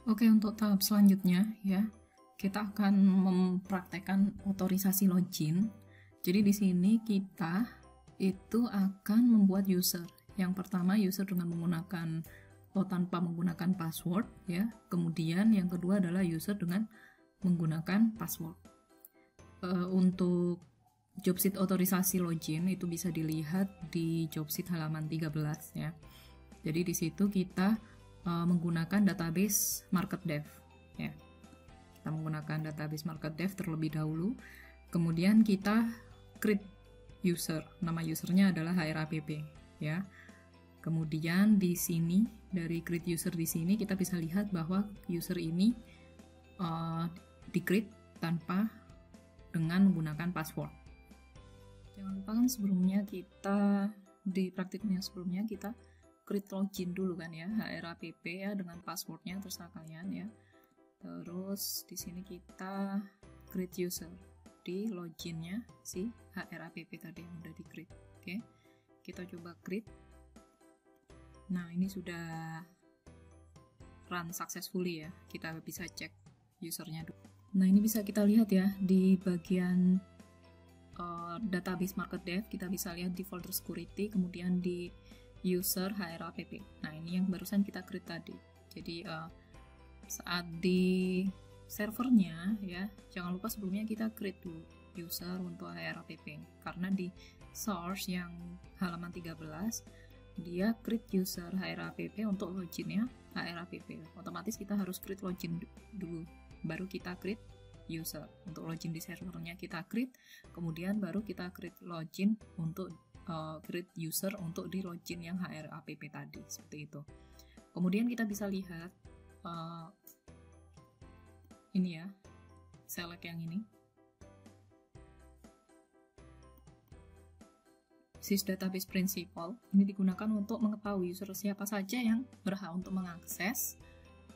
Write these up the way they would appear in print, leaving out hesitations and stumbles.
Oke, untuk tahap selanjutnya ya, kita akan mempraktekkan otorisasi login. Jadi di sini kita itu akan membuat user. Yang pertama user dengan menggunakan atau tanpa menggunakan password ya. Kemudian yang kedua adalah user dengan menggunakan password. Untuk job sheet otorisasi login itu bisa dilihat di job sheet halaman 13 ya. Jadi di situ kita menggunakan database market dev ya. Kita menggunakan database market dev terlebih dahulu, kemudian kita create user, nama usernya adalah HRAPP ya. Kemudian di sini dari create user di sini kita bisa lihat bahwa user ini di create tanpa dengan menggunakan password. Jangan lupa kan sebelumnya kita di praktiknya sebelumnya kita create login dulu kan ya, HRAPP ya dengan passwordnya terserah kalian ya. Terus di sini kita create user di loginnya si HRAPP tadi yang udah di create. Oke, kita coba create. Nah ini sudah run successfully ya, kita bisa cek usernya dulu. Nah ini bisa kita lihat ya di bagian database market dev, kita bisa lihat di folder security, kemudian di user HRAPP. Nah ini yang barusan kita create tadi. Jadi saat di servernya ya, jangan lupa sebelumnya kita create dulu user untuk HRAPP, karena di source yang halaman 13 dia create user HRAPP untuk loginnya HRAPP. Otomatis kita harus create login dulu, baru kita create user. Untuk login di servernya kita create, kemudian baru kita create login untuk create user untuk di login yang HRAPP tadi, seperti itu. Kemudian kita bisa lihat ini ya, select yang ini, sys database principal. Ini digunakan untuk mengetahui user siapa saja yang berhak untuk mengakses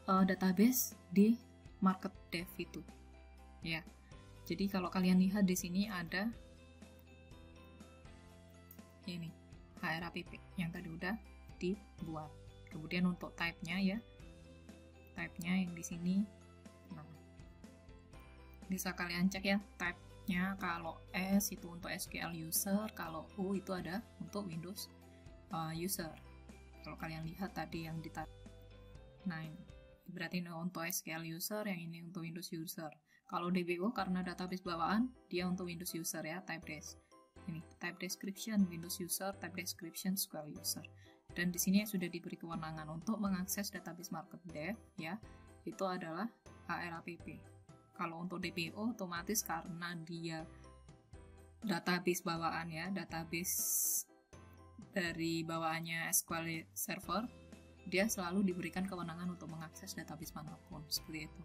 database di market dev itu ya. Jadi kalau kalian lihat di sini ada ini HRAPP yang tadi udah dibuat. Kemudian untuk type-nya ya, type-nya yang di sini. Nah, bisa kalian cek ya type-nya. Kalau S itu untuk SQL user, kalau U itu ada untuk Windows user. Kalau kalian lihat tadi yang di type. Nah, ini berarti ini untuk SQL user, yang ini untuk Windows user. Kalau DBO karena database bawaan, dia untuk Windows user ya, type des. Ini type description Windows user, type description SQL user. Dan di sini sudah diberi kewenangan untuk mengakses database market dev ya, itu adalah HRAPP. Kalau untuk DBO otomatis karena dia database bawaan ya, database dari bawaannya SQL Server, dia selalu diberikan kewenangan untuk mengakses database manapun, seperti itu.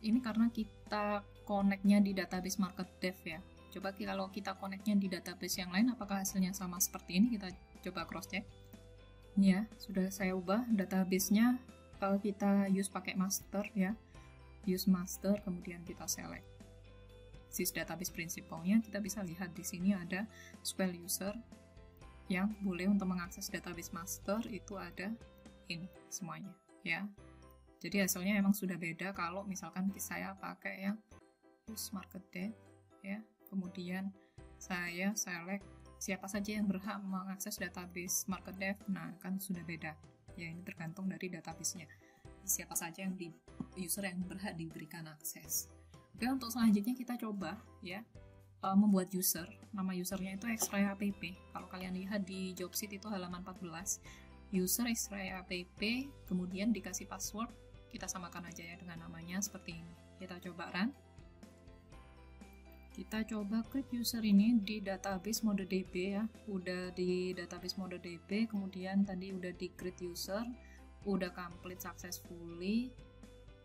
Ini karena kita connect-nya di database market dev ya. Coba kalau kita connect-nya di database yang lain, apakah hasilnya sama seperti ini? Kita coba cross check. Ini ya, sudah saya ubah database-nya. Kalau kita use pakai master ya, use master, kemudian kita select sys database principal-nya. Kita bisa lihat di sini ada SQL user yang boleh untuk mengakses database master, itu ada ini semuanya ya. Jadi hasilnya emang sudah beda kalau misalkan saya pakai yang use market dev ya, kemudian saya select siapa saja yang berhak mengakses database market dev. Nah kan sudah beda ya, ini tergantung dari database-nya, siapa saja yang user yang berhak diberikan akses. Oke, untuk selanjutnya kita coba ya membuat user. Nama usernya itu HRAPP. Kalau kalian lihat di job sheet itu halaman 14, user HRAPP, kemudian dikasih password, kita samakan aja ya dengan namanya seperti ini. Kita coba run. Kita coba create user ini di database mode DB ya, udah di database mode DB, kemudian tadi udah di create user, udah complete successfully.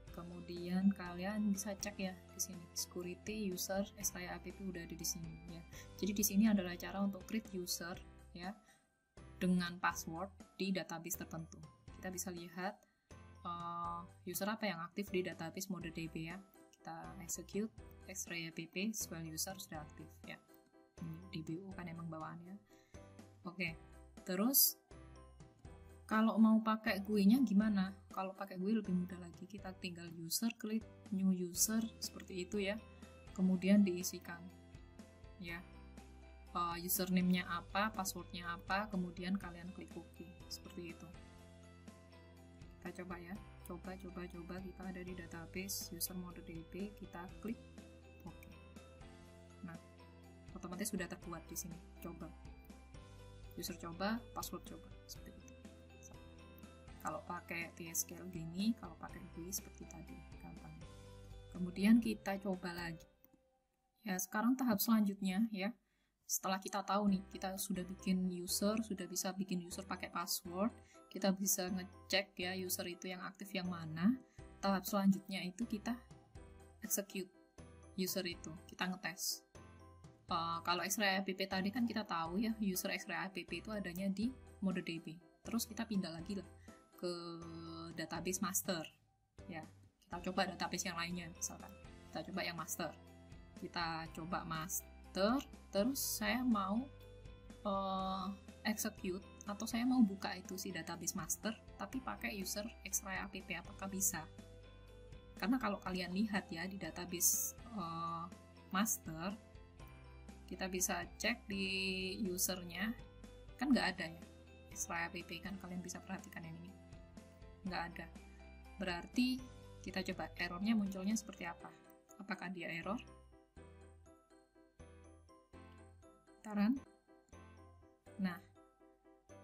Kemudian kalian bisa cek ya di sini security user HRAPP udah ada di sini ya. Jadi di sini adalah cara untuk create user ya dengan password di database tertentu. Kita bisa lihat user apa yang aktif di database mode DB ya. Kita execute HRAPP SQL user sudah aktif ya. Ini DBO kan emang bawaannya. Oke, terus Kalau mau pakai GUI-nya gimana? Kalau pakai GUI lebih mudah lagi, kita tinggal user, klik new user seperti itu ya. Kemudian diisikan ya, username-nya apa, password-nya apa, kemudian kalian klik OK seperti itu. Kita coba ya, coba kita ada di database user MongoDB, kita klik OK. Nah, otomatis sudah terbuat di sini. Coba user, coba password, coba seperti itu. Kalau pakai TSQL gini, kalau pakai GUI seperti tadi, gampang. Kemudian kita coba lagi. Ya, sekarang tahap selanjutnya ya. Setelah kita tahu nih, kita sudah bikin user, sudah bisa bikin user pakai password, kita bisa ngecek ya user itu yang aktif yang mana. Tahap selanjutnya itu kita execute user itu, kita ngetes. Kalau X-Ray app tadi kan kita tahu ya, user X-Ray app itu adanya di MongoDB. Terus kita pindah lagi lah ke database master ya, kita coba database yang lainnya, misalkan kita coba yang master, kita coba master, terus saya mau execute atau saya mau buka itu si database master tapi pakai user X-Ray app, apakah bisa? Karena kalau kalian lihat ya di database master, kita bisa cek di usernya kan nggak ada ya X-Ray app, kan kalian bisa perhatikan yang ini nggak ada. Berarti kita coba errornya munculnya seperti apa, apakah dia error? Taran. Nah,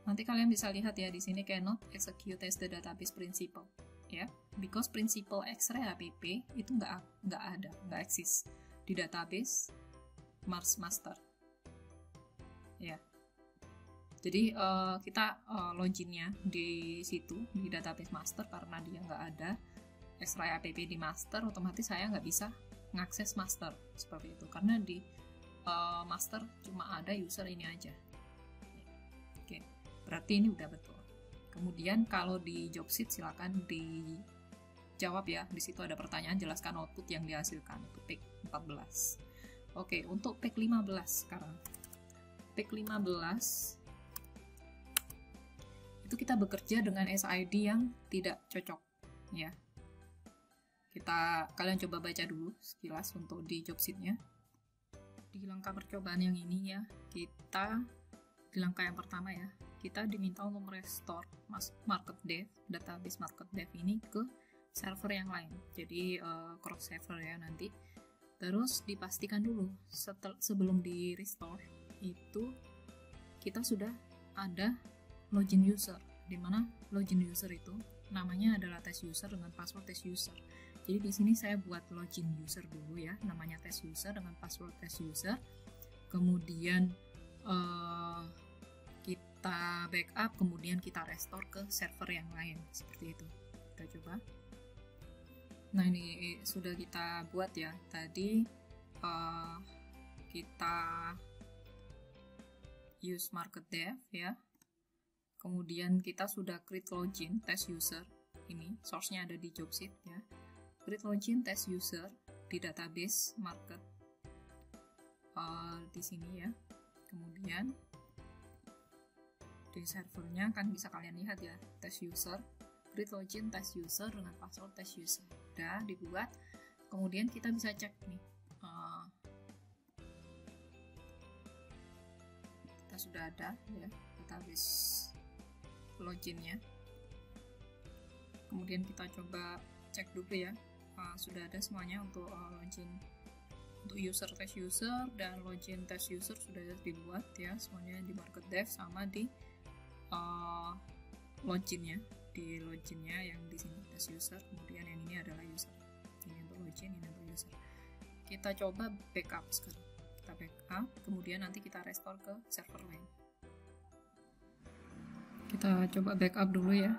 nanti kalian bisa lihat ya di sini cannot execute as the database principal ya, because principal X-Ray app itu nggak ada, nggak eksis di database master ya. Jadi kita loginnya di situ di database master, karena dia nggak ada X-Ray app di master, otomatis saya nggak bisa ngakses master seperti itu, karena di master cuma ada user ini aja. Oke, berarti ini udah betul. Kemudian kalau di job sheet silakan dijawab ya, di situ ada pertanyaan, jelaskan output yang dihasilkan, itu page 14. Oke, untuk page 15 sekarang. Page 15 itu kita bekerja dengan SID yang tidak cocok ya. Kalian coba baca dulu sekilas untuk di job sheet-nya. Di langkah percobaan yang ini ya, kita di langkah yang pertama ya, kita diminta untuk merestore market dev, database market dev ini ke server yang lain. Jadi cross server ya nanti. Terus dipastikan dulu sebelum di restore itu kita sudah ada login user, dimana login user itu namanya adalah test user dengan password test user. Jadi di sini saya buat login user dulu ya, namanya test user dengan password test user. Kemudian kita backup, kemudian kita restore ke server yang lain seperti itu. Kita coba. Nah, ini sudah kita buat ya. Tadi kita use market dev ya. Kemudian kita sudah create login test user, ini source-nya ada di job sheet ya. Create login test user di database market di sini ya. Kemudian di servernya kan bisa kalian lihat ya, test user, create login test user dengan password test user. Udah dibuat. Kemudian kita bisa cek nih. Kita sudah ada ya database loginnya. Kemudian kita coba cek dulu ya, sudah ada semuanya untuk login untuk user test user dan login test user sudah dibuat ya, semuanya di market dev sama di loginnya, yang di sini test user, kemudian yang ini adalah user, ini untuk login, ini untuk user. Kita coba backup sekarang, kita backup, kemudian nanti kita restore ke server lain. Kita coba backup dulu ya.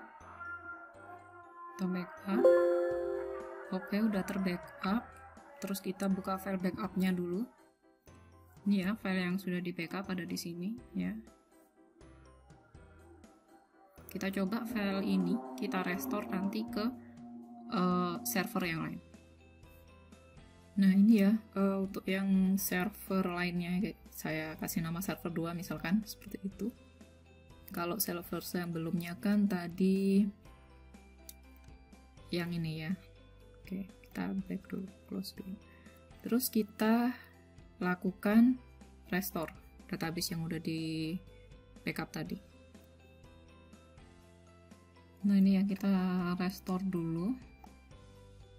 Kita backup. Oke, udah terbackup. Terus kita buka file backupnya dulu. Ini ya, file yang sudah di backup ada di sini ya. Kita coba file ini kita restore nanti ke server yang lain. Nah, ini ya untuk yang server lainnya, saya kasih nama server 2 misalkan seperti itu. Kalau server sebelumnya kan tadi yang ini ya. Oke, kita back dulu, close dulu. Terus kita lakukan restore database yang udah di backup tadi. Nah, ini ya, kita restore dulu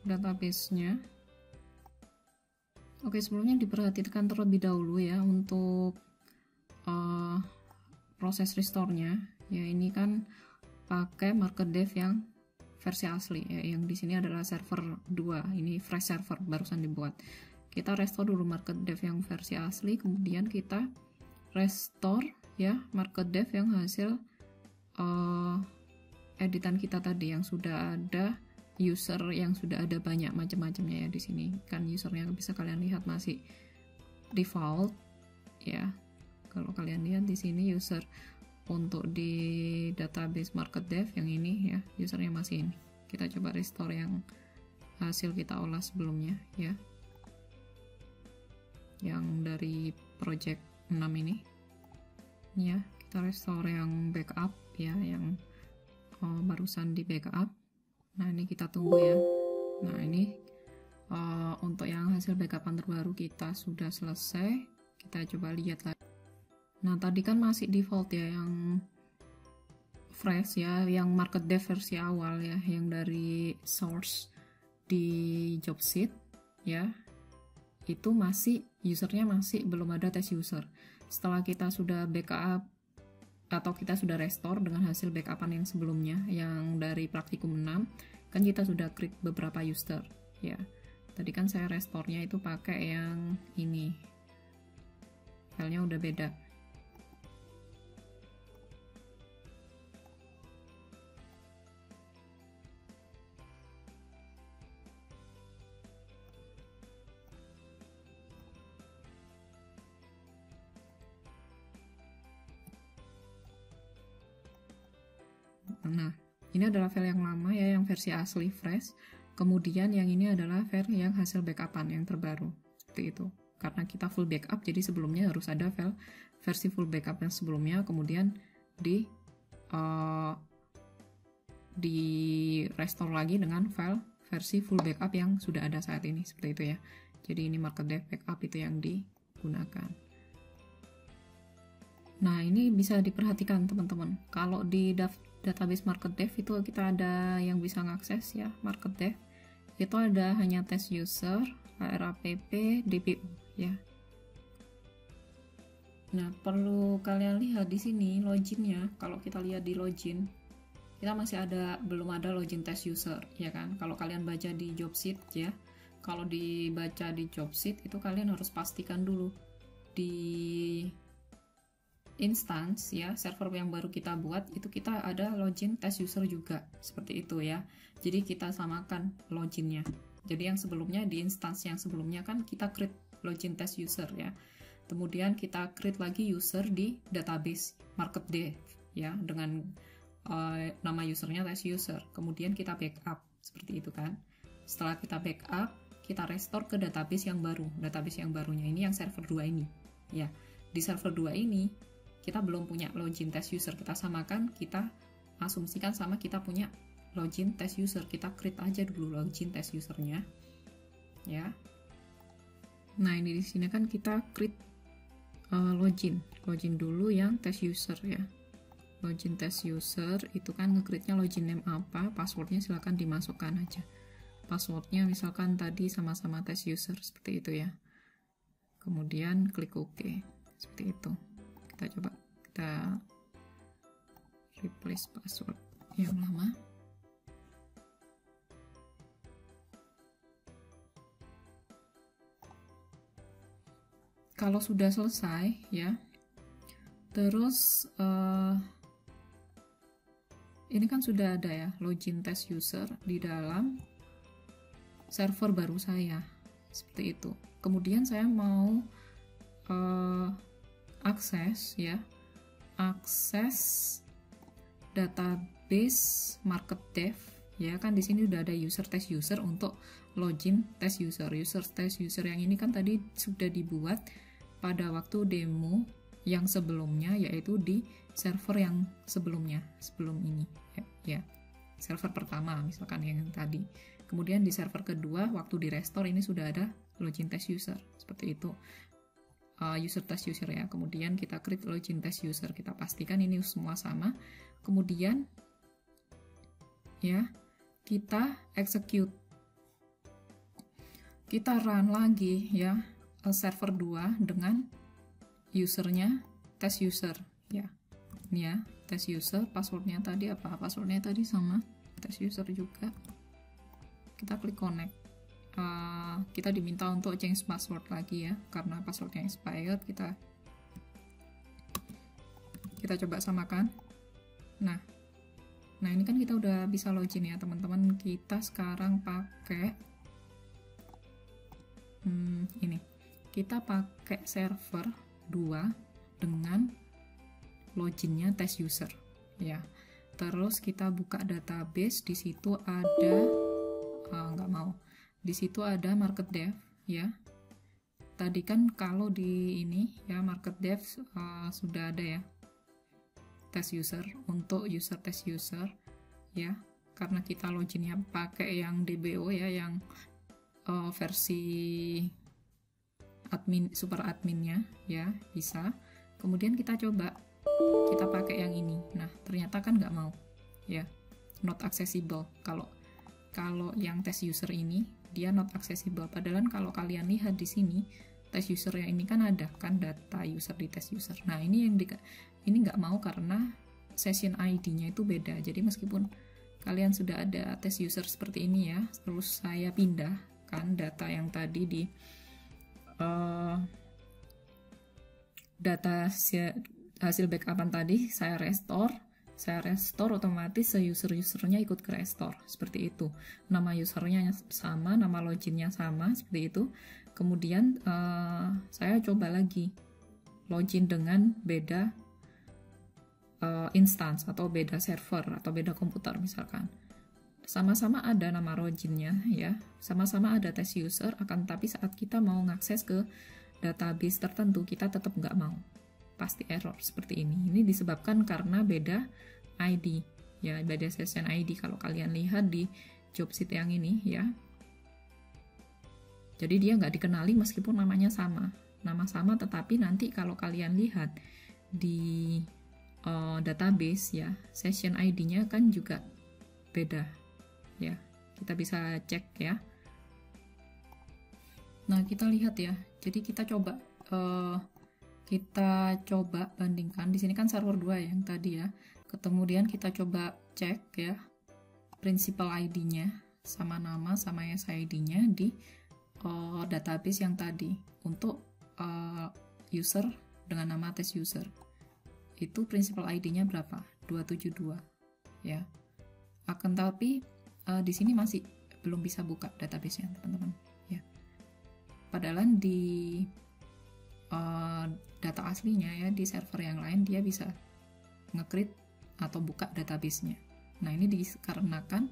database-nya. Oke, sebelumnya diperhatikan terlebih dahulu ya untuk proses restore-nya. Ya, ini kan pakai MarketDev yang versi asli ya. Yang di sini adalah server 2. Ini fresh server barusan dibuat. Kita restore dulu MarketDev yang versi asli, kemudian kita restore ya MarketDev yang hasil editan kita tadi yang sudah ada user, yang sudah ada banyak macam-macamnya ya. Di sini kan usernya bisa kalian lihat masih default ya. Kalau kalian lihat di sini user untuk di database MarketDev yang ini ya, usernya masih ini. Kita coba restore yang hasil kita olah sebelumnya ya, yang dari project 6 ini ya. Kita restore yang backup ya, yang barusan di backup. Nah, ini kita tunggu ya. Nah, ini untuk yang hasil backupan terbaru kita sudah selesai. Kita coba lihat lagi. Nah, tadi kan masih default ya, yang fresh ya, yang MarketDev versi awal ya, yang dari source di job sheet ya. Itu masih usernya masih belum ada test user. Setelah kita sudah backup atau kita sudah restore dengan hasil backupan yang sebelumnya, yang dari praktikum 6, kan kita sudah create beberapa user ya. Tadi kan saya restore-nya itu pakai yang ini, filenya udah beda. Nah, ini adalah file yang lama ya, yang versi asli fresh. Kemudian yang ini adalah file yang hasil backupan yang terbaru. Seperti itu. Karena kita full backup, jadi sebelumnya harus ada file versi full backup yang sebelumnya, kemudian di restore lagi dengan file versi full backup yang sudah ada saat ini. Seperti itu ya. Jadi ini MarketDev backup itu yang digunakan. Nah, ini bisa diperhatikan teman-teman. Kalau di database MarketDev itu kita ada yang bisa mengakses ya, MarketDev. Itu ada hanya test user, RAPP, DPU ya. Nah, perlu kalian lihat di sini loginnya. Kalau kita lihat di login, kita masih belum ada login test user ya kan. Kalau kalian baca di job sheet ya, kalau dibaca di job sheet itu kalian harus pastikan dulu di instance ya, server yang baru kita buat itu kita ada login test user juga, seperti itu ya. Jadi kita samakan loginnya. Jadi yang sebelumnya di instance yang sebelumnya kan kita create login test user ya. Kemudian kita create lagi user di database MarketDev ya, dengan nama usernya test user. Kemudian kita backup seperti itu kan. Setelah kita backup, kita restore ke database yang baru. Database yang barunya ini yang server 2 ini ya. Di server 2 ini kita belum punya login test user, kita samakan, kita asumsikan sama kita punya login test user. Kita create aja dulu login test usernya ya. Nah, ini di sini kan kita create login dulu yang test user ya. Login test user itu kan nge-create-nya login name apa, passwordnya silahkan dimasukkan aja. Passwordnya misalkan tadi sama-sama test user seperti itu ya. Kemudian klik OK seperti itu. Kita coba kita replace password yang lama. Kalau sudah selesai ya, terus ini kan sudah ada ya login test user di dalam server baru saya seperti itu. Kemudian saya mau akses database MarketDev ya, kan di sini udah ada user test user untuk login test user. User test user yang ini kan tadi sudah dibuat pada waktu demo yang sebelumnya, yaitu di server yang sebelumnya, sebelum ini ya, server pertama misalkan yang tadi. Kemudian di server kedua waktu di restore ini sudah ada login test user seperti itu, user test user ya. Kemudian kita create login test user, kita pastikan ini semua sama. Kemudian ya kita execute, kita run lagi ya server 2 dengan usernya test user ya. Ini ya test user, passwordnya tadi apa? Passwordnya tadi sama test user juga. Kita klik connect. Kita diminta untuk change password lagi ya, karena passwordnya expired. Kita coba samakan. Nah ini kan kita udah bisa login ya teman-teman. Kita sekarang pakai ini, kita pakai server 2 dengan loginnya test user ya. Terus kita buka database, di situ ada nggak mau, di situ ada market dev ya. Tadi kan kalau di ini ya market dev sudah ada ya test user, untuk user test user ya, karena kita loginnya pakai yang DBO ya, yang versi admin, super adminnya ya, bisa. Kemudian kita coba, kita pakai yang ini. Nah ternyata kan nggak mau ya, not accessible. Kalau yang test user ini dia not accessible, padahal kalau kalian lihat di sini test user yang ini kan ada kan data user di test user. Nah ini yang ini nggak mau karena session ID-nya itu beda. Jadi meskipun kalian sudah ada test user seperti ini ya, terus saya pindah kan data yang tadi di data hasil backupan tadi, saya restore otomatis usernya ikut ke restore seperti itu. Nama usernya sama, nama loginnya sama seperti itu. Kemudian saya coba lagi login dengan beda instance atau beda server atau beda komputer misalkan. Sama-sama ada nama loginnya ya, sama-sama ada test user, akan tapi saat kita mau ngakses ke database tertentu kita tetap nggak mau, pasti error seperti ini. Ini disebabkan karena beda ID ya, beda session ID. Kalau kalian lihat di job sheet yang ini ya, jadi dia nggak dikenali meskipun namanya sama, nama sama, tetapi nanti kalau kalian lihat di database ya, session ID-nya kan juga beda ya, kita bisa cek ya. Nah kita lihat ya, jadi kita coba bandingkan. Di sini kan server 2 yang tadi ya, kemudian kita coba cek ya principal ID-nya sama nama sama SID-nya di database yang tadi. Untuk user dengan nama test user itu principal ID-nya berapa? 272 ya. Akan tapi di sini masih belum bisa buka database-nya teman-teman ya. Padahal di data aslinya ya, di server yang lain dia bisa nge-create atau buka database-nya. Nah ini dikarenakan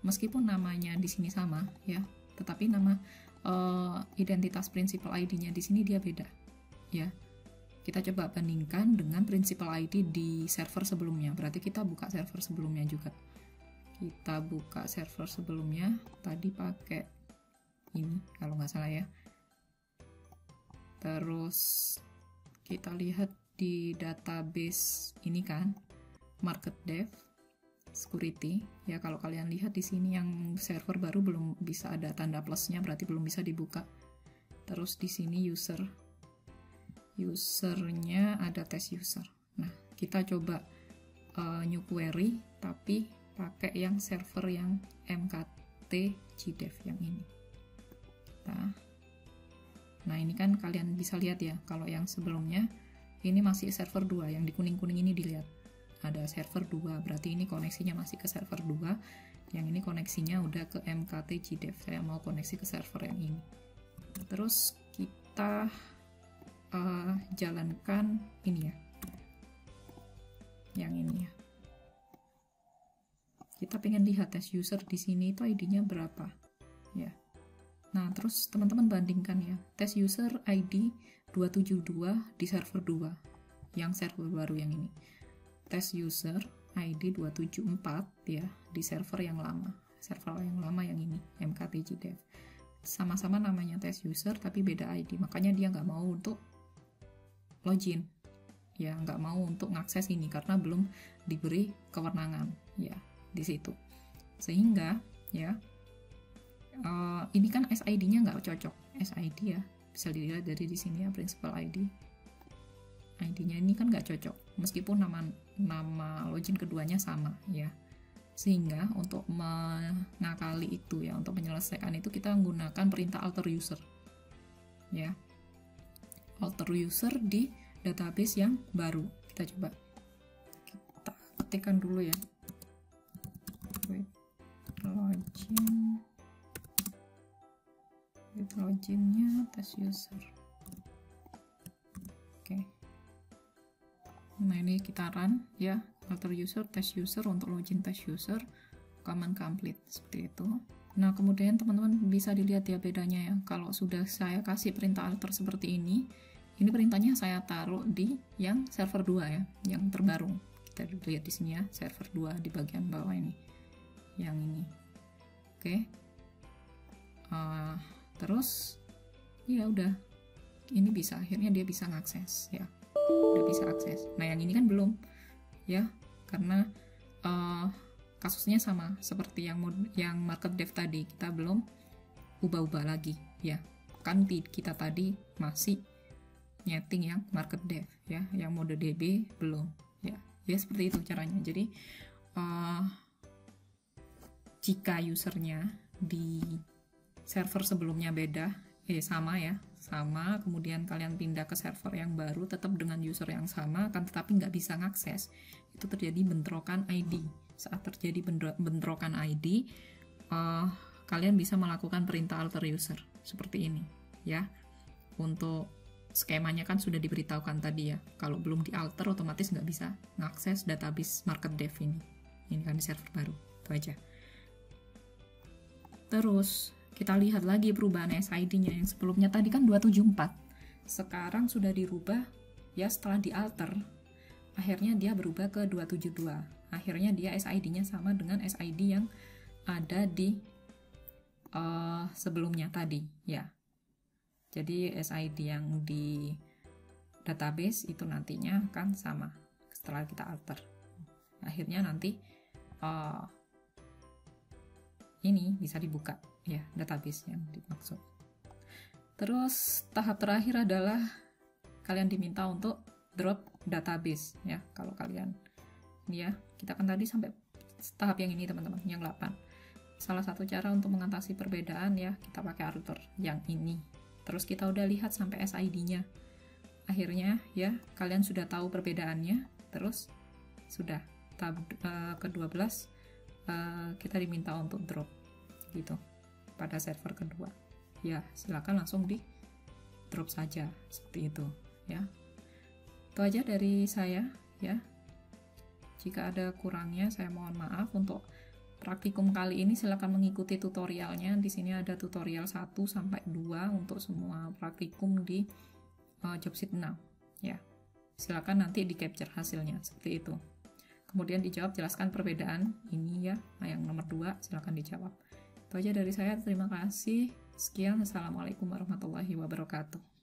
meskipun namanya di sini sama ya, tetapi nama identitas principal ID-nya di sini dia beda ya. Kita coba bandingkan dengan principal ID di server sebelumnya. Berarti kita buka server sebelumnya juga. Kita buka server sebelumnya, tadi pakai ini kalau nggak salah ya. Terus kita lihat di database ini kan, market dev, security ya. Kalau kalian lihat di sini yang server baru belum bisa ada tanda plusnya, berarti belum bisa dibuka. Terus di sini usernya ada test user. Nah kita coba new query tapi pakai yang server yang MKT GDev yang ini. Nah ini kan kalian bisa lihat ya, kalau yang sebelumnya ini masih server 2, yang di kuning-kuning ini dilihat ada server 2, berarti ini koneksinya masih ke server 2. Yang ini koneksinya udah ke MKT GDev, saya mau koneksi ke server yang ini. Terus kita jalankan ini ya, yang ini ya. Kita pengen lihat test user di sini itu ID-nya berapa ya. Nah terus teman-teman bandingkan ya, test user ID 272 di server 2 yang server baru yang ini. Test user ID 274 ya, di server yang lama. Server yang lama yang ini, mktg dev. Sama-sama namanya test user tapi beda ID, makanya dia nggak mau untuk login. Ya, nggak mau untuk ngakses ini karena belum diberi kewenangan ya di situ. Sehingga ya ini kan SID-nya nggak cocok. SID ya, bisa dilihat dari di sini ya, principal ID. ID-nya ini kan nggak cocok, meskipun nama login keduanya sama ya. Sehingga untuk mengakali itu ya, untuk menyelesaikan itu kita menggunakan perintah alter user ya. Alter user di database yang baru. Kita coba kita ketikkan dulu ya. Loginnya test user. Oke. Nah, ini kita run ya, alter user, test user untuk login test user, command complete seperti itu. Nah, kemudian teman-teman bisa dilihat ya bedanya ya. Kalau sudah saya kasih perintah alter seperti ini perintahnya saya taruh di yang server 2 ya, yang terbaru. Kita lihat di sini ya, server 2 di bagian bawah ini. Yang ini. Oke. Terus ya udah, ini bisa, akhirnya dia bisa ngakses ya, udah bisa akses. Nah, yang ini kan belum ya, karena kasusnya sama seperti yang market dev tadi, kita belum ubah-ubah lagi ya, kan kita tadi masih nyeting yang market dev ya, yang mode DB belum ya. Ya seperti itu caranya. Jadi jika usernya di server sebelumnya beda, sama ya, sama, kemudian kalian pindah ke server yang baru tetap dengan user yang sama, kan tetapi nggak bisa ngakses, itu terjadi bentrokan ID. Saat terjadi bentrokan ID, kalian bisa melakukan perintah alter user seperti ini ya. Untuk skemanya kan sudah diberitahukan tadi ya, kalau belum dialter otomatis nggak bisa ngakses database market dev ini kan di server baru. Itu aja. Terus kita lihat lagi perubahan SID-nya, yang sebelumnya tadi kan 274, sekarang sudah dirubah ya, setelah dialter akhirnya dia berubah ke 272. Akhirnya dia SID-nya sama dengan SID yang ada di sebelumnya tadi ya. Jadi SID yang di database itu nantinya akan sama setelah kita alter. Akhirnya nanti ini bisa dibuka ya, database yang dimaksud. Terus tahap terakhir adalah kalian diminta untuk drop database ya. Kalau kalian ini ya, kita kan tadi sampai tahap yang ini teman-teman, yang 8. Salah satu cara untuk mengatasi perbedaan ya, kita pakai alter yang ini. Terus kita udah lihat sampai SID-nya. Akhirnya ya, kalian sudah tahu perbedaannya. Terus sudah tahap ke-12 kita diminta untuk drop gitu pada server kedua ya, silakan langsung di drop saja seperti itu ya. Itu aja dari saya ya. Jika ada kurangnya saya mohon maaf. Untuk praktikum kali ini silakan mengikuti tutorialnya. Di sini ada tutorial 1 sampai 2 untuk semua praktikum di Jobsit 6 ya. Silakan nanti di capture hasilnya seperti itu. Kemudian dijawab, jelaskan perbedaan ini ya. Nah, yang nomor 2 silakan dijawab. Itu aja dari saya, terima kasih. Sekian, assalamualaikum warahmatullahi wabarakatuh.